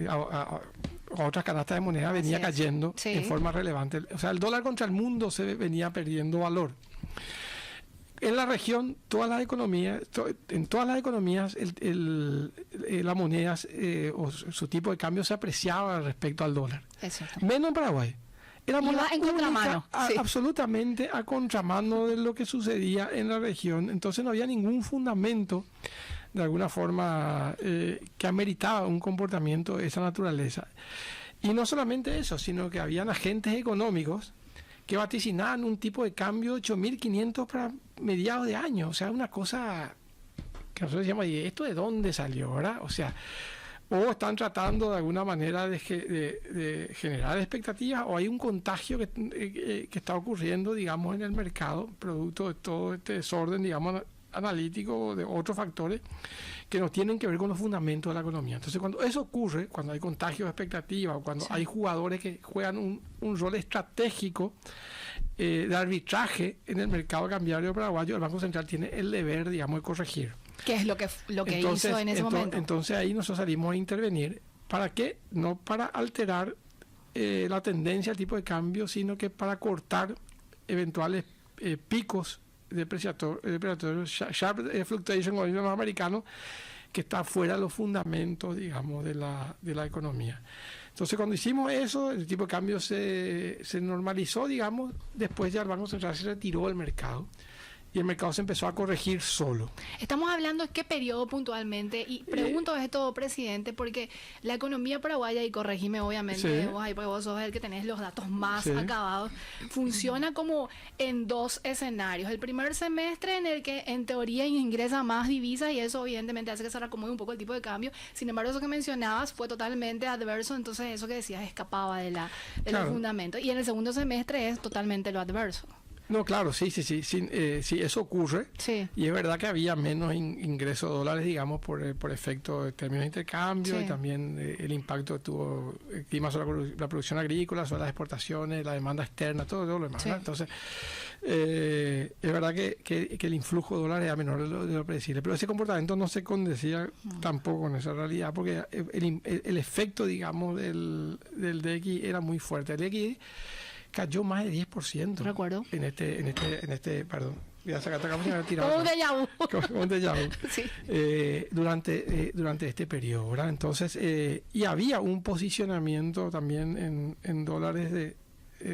Speaker 4: a otras canastas de moneda venía
Speaker 2: Así es.
Speaker 4: cayendo
Speaker 2: Sí.
Speaker 4: en forma relevante. O sea, el dólar contra el mundo se venía perdiendo valor. En la región, en todas las economías, la moneda o su tipo de cambio se apreciaba respecto al dólar.
Speaker 2: Es cierto.
Speaker 4: Menos en Paraguay. Éramos
Speaker 2: Iba
Speaker 4: la
Speaker 2: en contramano,
Speaker 4: única,
Speaker 2: sí.
Speaker 4: absolutamente a contramano de lo que sucedía en la región. Entonces no había ningún fundamento, de alguna forma, que ameritaba un comportamiento de esa naturaleza. Y no solamente eso, sino que habían agentes económicos que vaticinaban un tipo de cambio de 8.500 para mediados de año. O sea, una cosa que nosotros decíamos, ¿y esto de dónde salió, verdad? O sea, o están tratando de alguna manera de generar expectativas, o hay un contagio que está ocurriendo, digamos, en el mercado, producto de todo este desorden, digamos, analítico, de otros factores que no tienen que ver con los fundamentos de la economía. Entonces, cuando eso ocurre, cuando hay contagio de expectativas, o cuando hay jugadores que juegan un rol estratégico de arbitraje en el mercado cambiario paraguayo, el Banco Central tiene el deber, digamos, de corregir.
Speaker 2: ¿Qué es lo que hizo en ese momento?
Speaker 4: Entonces ahí nosotros salimos a intervenir. ¿Para qué? No para alterar la tendencia al tipo de cambio, sino que para cortar eventuales picos depreciatorios, sharp fluctuation, como dicen los americanos, que está fuera de los fundamentos, digamos, de la economía. Entonces, cuando hicimos eso, el tipo de cambio se normalizó, digamos. Después ya el Banco Central se retiró del mercado y el mercado se empezó a corregir solo.
Speaker 2: Estamos hablando de qué periodo puntualmente, y pregunto esto, presidente, porque la economía paraguaya, y corregime obviamente, porque vos sos el que tenés los datos más acabados, funciona como en dos escenarios. El primer semestre, en el que en teoría ingresa más divisas, y eso evidentemente hace que se reacomode un poco el tipo de cambio. Sin embargo, eso que mencionabas fue totalmente adverso, entonces eso que decías escapaba de los fundamentos. Y en el segundo semestre es totalmente lo adverso.
Speaker 4: No, claro, sí, eso ocurre.
Speaker 2: Sí.
Speaker 4: Y es verdad que había menos ingresos de dólares, digamos, por efecto de términos de intercambio, y también el impacto que tuvo el clima sobre la producción agrícola, sobre las exportaciones, la demanda externa, todo lo demás. Entonces, es verdad que el influjo de dólares era menor de lo predecible, pero ese comportamiento no se condecía tampoco con esa realidad, porque el efecto, digamos, del DXY era muy fuerte. El DXY cayó más de 10%.
Speaker 2: Recuerdo.
Speaker 4: En este, perdón. Voy a sacar esta cámara y tirado.
Speaker 2: Como un déjà vu.
Speaker 4: Sí. Durante este periodo, ¿verdad? Entonces, y había un posicionamiento también en dólares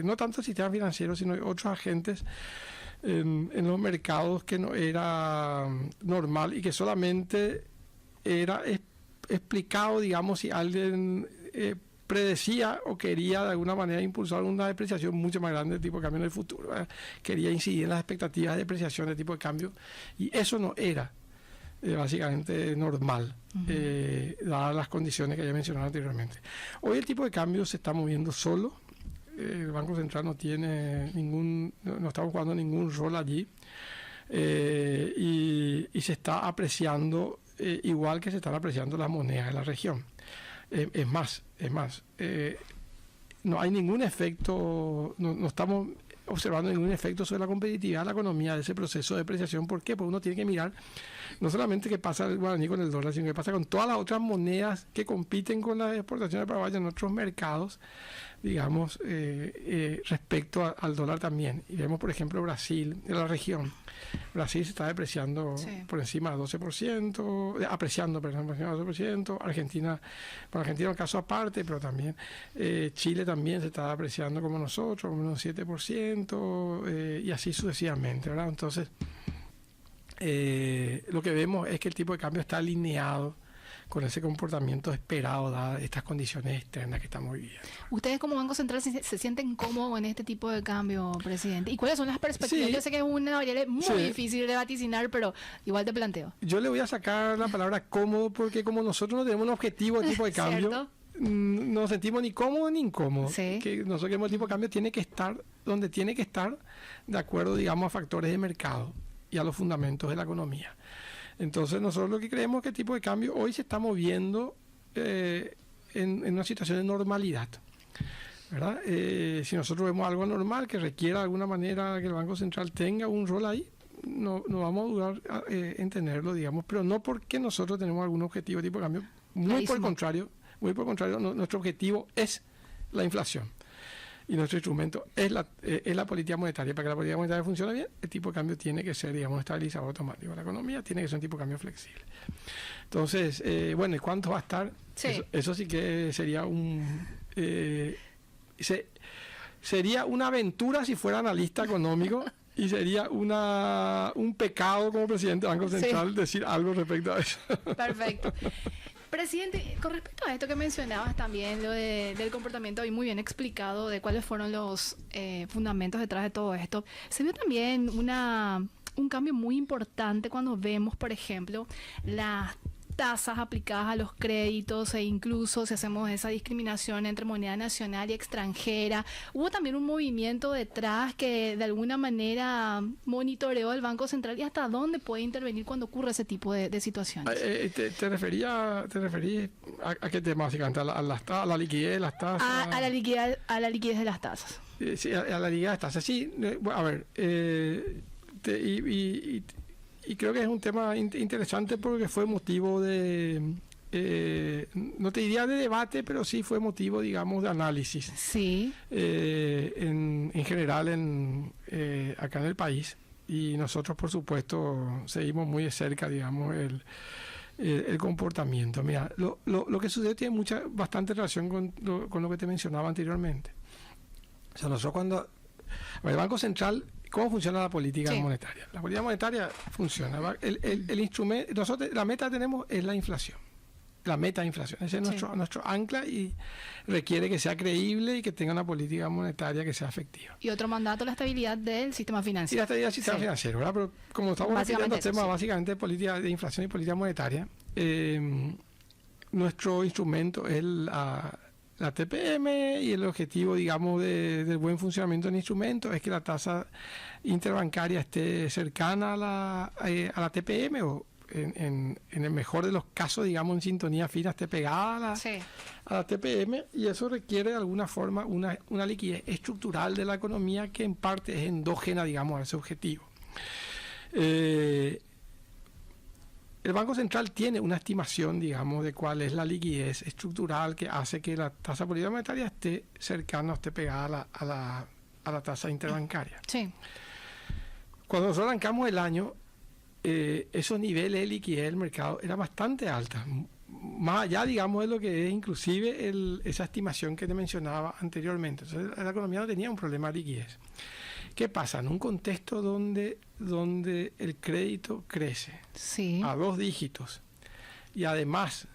Speaker 4: no tanto el sistema financiero, sino de otros agentes en los mercados, que no era normal y que solamente era explicado, digamos, si alguien predecía o quería de alguna manera impulsar una depreciación mucho más grande del tipo de cambio en el futuro, ¿verdad? Quería incidir en las expectativas de depreciación del tipo de cambio, y eso no era básicamente normal, dadas las condiciones que ya mencionado anteriormente. Hoy el tipo de cambio se está moviendo solo. El Banco Central no estamos jugando ningún rol allí, y se está apreciando igual que se están apreciando las monedas de la región. Es más, no hay ningún efecto, no estamos observando ningún efecto sobre la competitividad de la economía de ese proceso de depreciación. ¿Por qué? Porque uno tiene que mirar no solamente qué pasa el guaraní con el dólar, sino qué pasa con todas las otras monedas que compiten con las exportaciones de Paraguay en otros mercados, digamos, respecto al dólar también. Y vemos, por ejemplo, Brasil, en la región. Brasil se está depreciando por encima del 12%, apreciando por encima del 12%, Argentina un caso aparte, pero también Chile también se está apreciando como nosotros, como unos 7%, y así sucesivamente, ¿verdad? Entonces, lo que vemos es que el tipo de cambio está alineado con ese comportamiento esperado, dadas estas condiciones externas que estamos viviendo.
Speaker 2: ¿Ustedes como Banco Central se sienten cómodos en este tipo de cambio, presidente? ¿Y cuáles son las perspectivas? Yo sé que es una variable muy difícil de vaticinar, pero igual te planteo.
Speaker 4: Yo le voy a sacar la palabra cómodo, porque como nosotros no tenemos un objetivo de tipo de cambio, no nos sentimos ni cómodos ni incómodos. Que nosotros queremos el tipo de cambio tiene que estar donde tiene que estar, de acuerdo, digamos, a factores de mercado y a los fundamentos de la economía. Entonces nosotros lo que creemos es que el tipo de cambio hoy se está moviendo en una situación de normalidad, ¿verdad? Si nosotros vemos algo anormal que requiera de alguna manera que el Banco Central tenga un rol ahí, no vamos a dudar en tenerlo, digamos, pero no porque nosotros tenemos algún objetivo de tipo de cambio. Muy por el contrario, nuestro objetivo es la inflación. Y nuestro instrumento es la política monetaria. Para que la política monetaria funcione bien, el tipo de cambio tiene que ser, digamos, estabilizador automático. La economía tiene que ser un tipo de cambio flexible. Entonces, bueno, ¿y cuánto va a estar? Eso sí que sería sería una aventura si fuera analista económico, y sería un pecado como presidente del Banco Central decir algo respecto a eso.
Speaker 2: Perfecto. Presidente, con respecto a esto que mencionabas también, lo del comportamiento hoy muy bien explicado, de cuáles fueron los fundamentos detrás de todo esto, se vio también una un cambio muy importante cuando vemos, por ejemplo, las tasas aplicadas a los créditos e incluso si hacemos esa discriminación entre moneda nacional y extranjera. Hubo también un movimiento detrás que de alguna manera monitoreó el Banco Central y hasta dónde puede intervenir cuando ocurre ese tipo de situaciones.
Speaker 4: ¿Te referías a qué tema básicamente? ¿A la liquidez de las tasas?
Speaker 2: A la liquidez de las tasas.
Speaker 4: Sí, a la liquidez de las tasas. Sí, a ver, y creo que es un tema interesante porque fue motivo de, no te diría de debate, pero sí fue motivo, digamos, de análisis.
Speaker 2: Sí.
Speaker 4: En general acá en el país. Y nosotros, por supuesto, seguimos muy de cerca, digamos, el comportamiento. Mira, lo que sucede tiene bastante relación con lo que te mencionaba anteriormente. O sea, nosotros cuando... El Banco Central... ¿Cómo funciona la política monetaria? La política monetaria funciona. El instrumento, nosotros la meta que tenemos es la inflación. La meta de inflación. Ese es nuestro ancla y requiere que sea creíble y que tenga una política monetaria que sea efectiva.
Speaker 2: Y otro mandato, la estabilidad del sistema financiero.
Speaker 4: Y la estabilidad del sistema financiero, ¿verdad? Pero como estamos refiriendo temas básicamente de política de inflación y política monetaria, nuestro instrumento es la TPM y el objetivo, digamos, del buen funcionamiento del instrumento es que la tasa interbancaria esté cercana a la TPM o en el mejor de los casos, digamos, en sintonía fina, esté pegada a la TPM, y eso requiere de alguna forma una liquidez estructural de la economía que en parte es endógena, digamos, a ese objetivo. El Banco Central tiene una estimación, digamos, de cuál es la liquidez estructural que hace que la tasa política monetaria esté cercana o esté pegada a la tasa interbancaria.
Speaker 2: Sí.
Speaker 4: Cuando nosotros arrancamos el año, esos niveles de liquidez del mercado eran bastante altos, más allá, digamos, de lo que es inclusive esa estimación que te mencionaba anteriormente. Entonces, la economía no tenía un problema de liquidez. ¿Qué pasa? En un contexto donde el crédito crece a 2 dígitos y además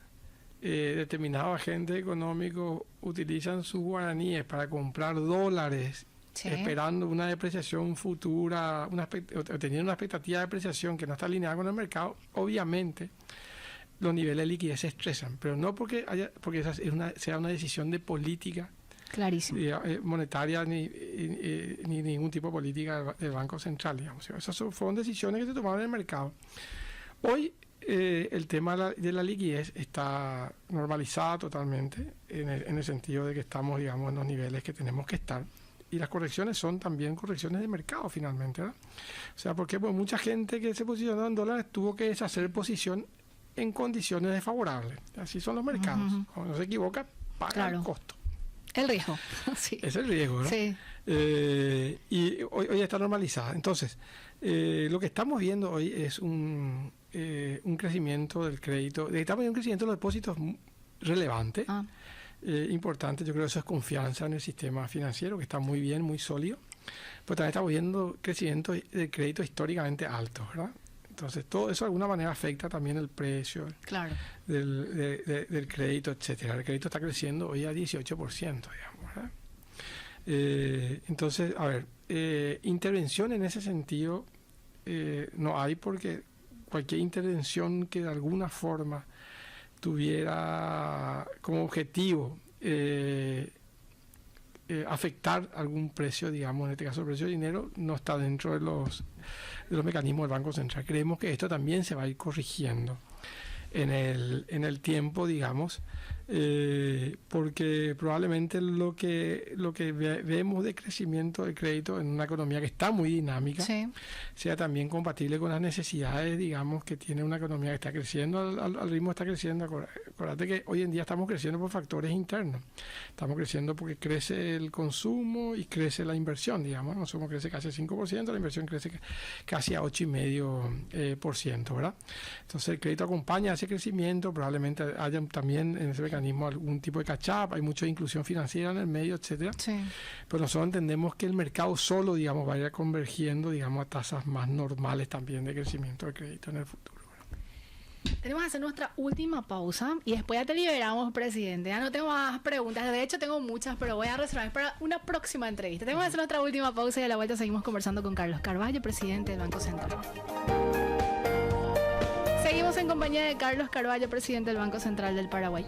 Speaker 4: determinados agentes económicos utilizan sus guaraníes para comprar dólares esperando una depreciación futura, teniendo una expectativa de depreciación que no está alineada con el mercado, obviamente los niveles de liquidez se estresan, pero no porque esa sea una decisión de política monetaria ni ningún tipo de política del Banco Central, digamos. Esas fueron decisiones que se tomaron en el mercado. Hoy el tema de la liquidez está normalizada totalmente en el sentido de que estamos, digamos, en los niveles que tenemos que estar, y las correcciones son también correcciones de mercado finalmente, ¿verdad? O sea, porque mucha gente que se posicionó en dólares tuvo que deshacer posición en condiciones desfavorables. Así son los mercados. Cuando no se equivoca, paga el costo.
Speaker 2: El riesgo, sí.
Speaker 4: Es el riesgo, ¿no?
Speaker 2: Sí.
Speaker 4: Y hoy está normalizada. Entonces, lo que estamos viendo hoy es un crecimiento del crédito. Estamos viendo un crecimiento de los depósitos relevante, importante. Yo creo que eso es confianza en el sistema financiero, que está muy bien, muy sólido. Pero también estamos viendo crecimiento de crédito históricamente alto, ¿verdad? Entonces, todo eso de alguna manera afecta también el precio del crédito, etcétera. El crédito está creciendo hoy a 18%, digamos, ¿verdad? Entonces, a ver, intervención en ese sentido no hay, porque cualquier intervención que de alguna forma tuviera como objetivo afectar algún precio, digamos, en este caso el precio de dinero, no está dentro de los mecanismos del Banco Central. Creemos que esto también se va a ir corrigiendo en el tiempo, digamos, porque probablemente lo que vemos de crecimiento del crédito en una economía que está muy dinámica sea también compatible con las necesidades, digamos, que tiene una economía que está creciendo al ritmo que está creciendo. Acuérdate que hoy en día estamos creciendo por factores internos. Estamos creciendo porque crece el consumo y crece la inversión, digamos. El consumo crece casi 5%, la inversión crece casi a 8,5%, ¿verdad? Entonces el crédito acompaña ese crecimiento. Probablemente haya también en ese mecanismo algún tipo de catch-up, hay mucha inclusión financiera en el medio, etcétera. Pero nosotros entendemos que el mercado solo, digamos, va a ir convergiendo, digamos, a tasas más normales también de crecimiento del crédito en el futuro.
Speaker 2: Tenemos que hacer nuestra última pausa y después ya te liberamos, presidente. Ya no tengo más preguntas. De hecho, tengo muchas, pero voy a reservar para una próxima entrevista. Tenemos que hacer nuestra última pausa y a la vuelta seguimos conversando con Carlos Carvalho, presidente del Banco Central. Seguimos en compañía de Carlos Carvalho, presidente del Banco Central del Paraguay.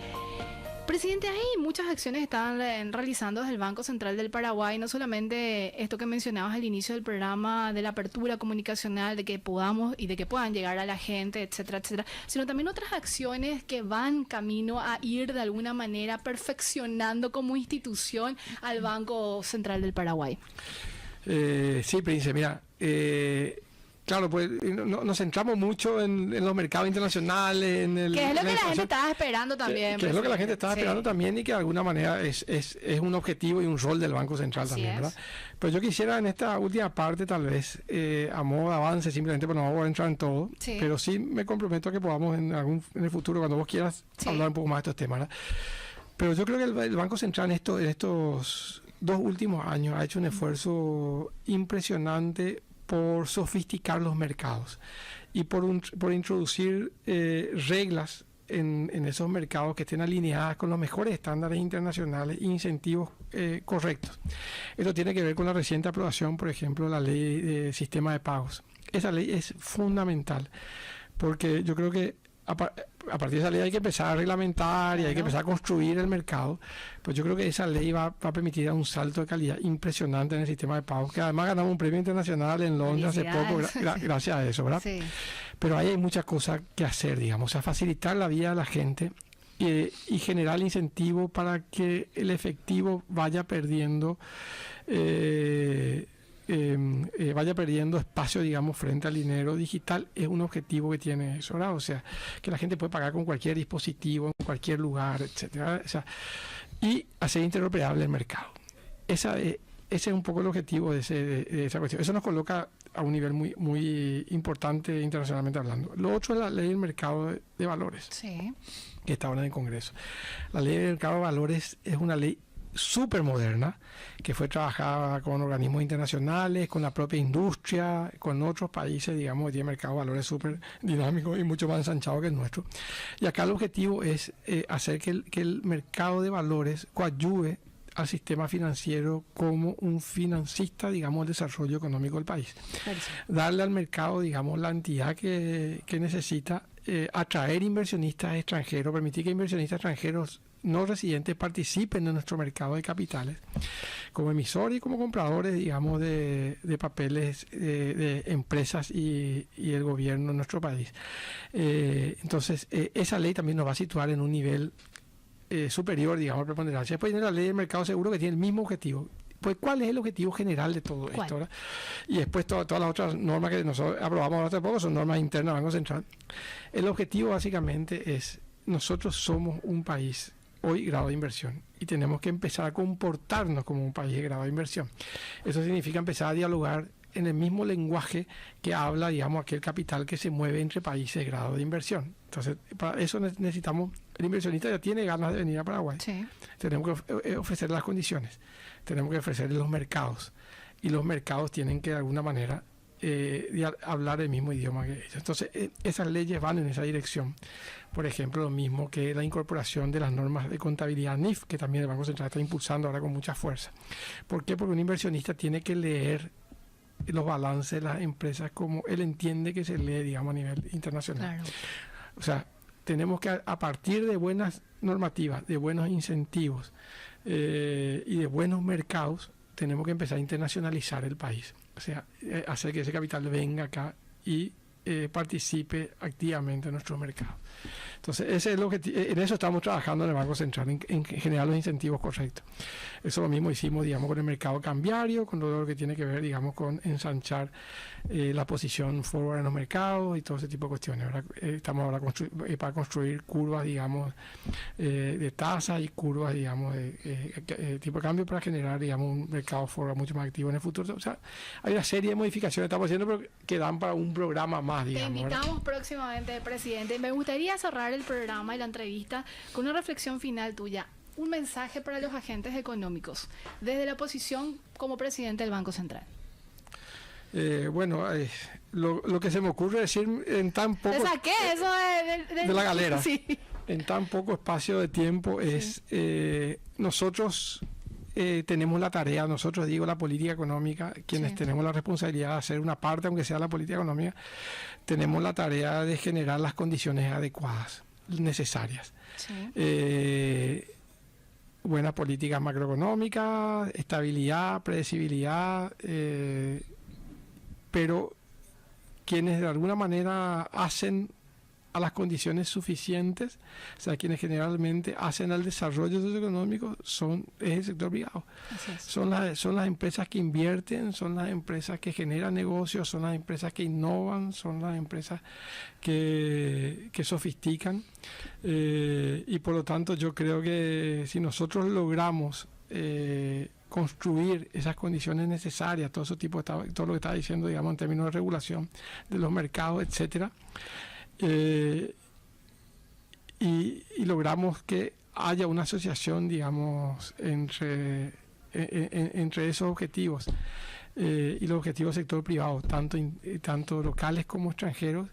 Speaker 2: Presidente, hay muchas acciones que están realizando desde el Banco Central del Paraguay, no solamente esto que mencionabas al inicio del programa de la apertura comunicacional, de que podamos y de que puedan llegar a la gente, etcétera, etcétera, sino también otras acciones que van camino a ir de alguna manera perfeccionando como institución al Banco Central del Paraguay.
Speaker 4: Sí, Prince, mira, claro, pues nos centramos mucho en los mercados internacionales, en el...
Speaker 2: Que es lo que la gente estaba esperando también.
Speaker 4: Que es lo que la gente estaba esperando también y que de alguna manera es un objetivo y un rol del Banco Central también, ¿verdad? Pero yo quisiera en esta última parte tal vez, a modo de avance, simplemente, pero no vamos a entrar en todo, pero sí me comprometo a que podamos en el futuro, cuando vos quieras, hablar un poco más de estos temas, ¿verdad? Pero yo creo que el Banco Central en estos 2 últimos años ha hecho un esfuerzo impresionante por sofisticar los mercados y por introducir reglas en esos mercados que estén alineadas con los mejores estándares internacionales e incentivos correctos. Esto tiene que ver con la reciente aprobación, por ejemplo, la ley de sistema de pagos. Esa ley es fundamental porque yo creo que a partir de esa ley hay que empezar a reglamentar y hay que empezar a construir el mercado. Pues yo creo que esa ley va a permitir un salto de calidad impresionante en el sistema de pagos, que además ganamos un premio internacional en Londres hace poco gracias a eso, ¿verdad? Sí. Pero ahí hay muchas cosas que hacer, digamos, o sea, facilitar la vida de la gente y generar incentivo para que el efectivo vaya perdiendo espacio, digamos, frente al dinero digital. Es un objetivo que tiene eso, ¿verdad? O sea, que la gente puede pagar con cualquier dispositivo, en cualquier lugar, etcétera. O sea, y hacer interoperable el mercado. Ese es un poco el objetivo de esa cuestión. Eso nos coloca a un nivel muy, muy importante internacionalmente hablando. Lo otro es la ley del mercado de valores, que está ahora en el Congreso. La ley del mercado de valores es una ley súper moderna, que fue trabajada con organismos internacionales, con la propia industria, con otros países, digamos, que tiene mercado de valores súper dinámico y mucho más ensanchado que el nuestro. Y acá el objetivo es hacer que el mercado de valores coadyuve al sistema financiero como un financista, digamos, del desarrollo económico del país. Darle al mercado, digamos, la entidad que necesita, atraer inversionistas extranjeros, permitir que inversionistas extranjeros no residentes participen en nuestro mercado de capitales como emisores y como compradores, digamos, de papeles de empresas y el gobierno en nuestro país. Entonces, esa ley también nos va a situar en un nivel superior, digamos, a preponderancia. Después viene la ley del mercado seguro, que tiene el mismo objetivo. Pues, ¿cuál es el objetivo general de todo esto? ¿Verdad? Y después todas las otras normas que nosotros aprobamos hace poco son normas internas del Banco Central. El objetivo básicamente es, nosotros somos un país hoy grado de inversión y tenemos que empezar a comportarnos como un país de grado de inversión. Eso significa empezar a dialogar en el mismo lenguaje que habla, digamos, aquel capital que se mueve entre países de grado de inversión. Entonces, para eso necesitamos, el inversionista ya tiene ganas de venir a Paraguay. Tenemos que ofrecer las condiciones, tenemos que ofrecer los mercados, y los mercados tienen que de alguna manera hablar el mismo idioma que ellos. Entonces, esas leyes van en esa dirección. Por ejemplo, lo mismo que la incorporación de las normas de contabilidad NIF, que también el Banco Central está impulsando ahora con mucha fuerza. ¿Por qué? Porque un inversionista tiene que leer los balances de las empresas como él entiende que se lee, digamos, a nivel internacional. Claro. O sea, tenemos que, a partir de buenas normativas, de buenos incentivos y de buenos mercados, tenemos que empezar a internacionalizar el país. O sea, hacer que ese capital venga acá y participe activamente en nuestro mercado. Entonces, ese es lo que en eso estamos trabajando en el Banco Central, en generar los incentivos correctos. Eso lo mismo hicimos, digamos, con el mercado cambiario, con todo lo que tiene que ver, digamos, con ensanchar la posición forward en los mercados y todo ese tipo de cuestiones, ¿verdad? Estamos ahora para construir curvas, digamos, de tasa y curvas, digamos, de tipo de cambio para generar, digamos, un mercado forward mucho más activo en el futuro. O sea, hay una serie de modificaciones que estamos haciendo, pero que dan para un programa más, digamos.
Speaker 2: Te invitamos próximamente, presidente. Me gustaría cerrar el programa y la entrevista con una reflexión final tuya. Un mensaje para los agentes económicos desde la posición como presidente del Banco Central.
Speaker 4: Lo que se me ocurre decir en tan poco...
Speaker 2: ¿Te saqué eso
Speaker 4: de la galera?
Speaker 2: Sí.
Speaker 4: En tan poco espacio de tiempo nosotros tenemos la tarea, nosotros digo la política económica, quienes tenemos la responsabilidad de hacer una parte, aunque sea la política económica, tenemos la tarea de generar las condiciones adecuadas, necesarias. Sí. Buena política macroeconómica, estabilidad, predecibilidad, pero quienes de alguna manera hacen a las condiciones suficientes, o sea, quienes generalmente hacen al desarrollo socioeconómico es el sector privado. Son las empresas que invierten, son las empresas que generan negocios, son las empresas que innovan, son las empresas que sofistican, y por lo tanto yo creo que si nosotros logramos construir esas condiciones necesarias, todo lo que estaba diciendo, digamos, en términos de regulación de los mercados, etcétera, y logramos que haya una asociación, digamos, entre esos objetivos y los objetivos del sector privado, tanto locales como extranjeros.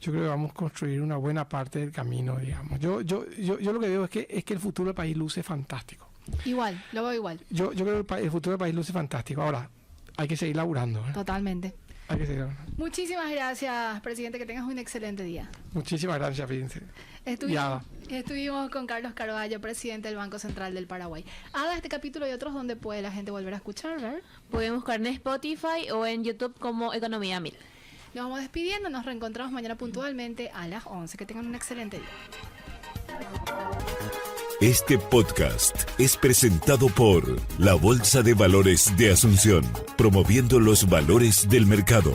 Speaker 4: Yo creo que vamos a construir una buena parte del camino, digamos. Yo lo que veo es que el futuro del país luce fantástico.
Speaker 2: Igual, lo veo igual.
Speaker 4: Yo creo que el futuro del país luce fantástico. Ahora, hay que seguir laburando.
Speaker 2: Totalmente.
Speaker 4: Hay que seguir laburando.
Speaker 2: Muchísimas gracias, presidente. Que tengas un excelente día.
Speaker 4: Muchísimas gracias, presidente.
Speaker 2: Estuvimos con Carlos Carvalho, presidente del Banco Central del Paraguay. Haga este capítulo y otros donde puede la gente volver a escuchar, ¿verdad?
Speaker 3: Pueden buscar en Spotify o en YouTube como Economía 1000.
Speaker 2: Nos vamos despidiendo. Nos reencontramos mañana puntualmente a las 11. Que tengan un excelente día.
Speaker 1: Este podcast es presentado por la Bolsa de Valores de Asunción, promoviendo los valores del mercado.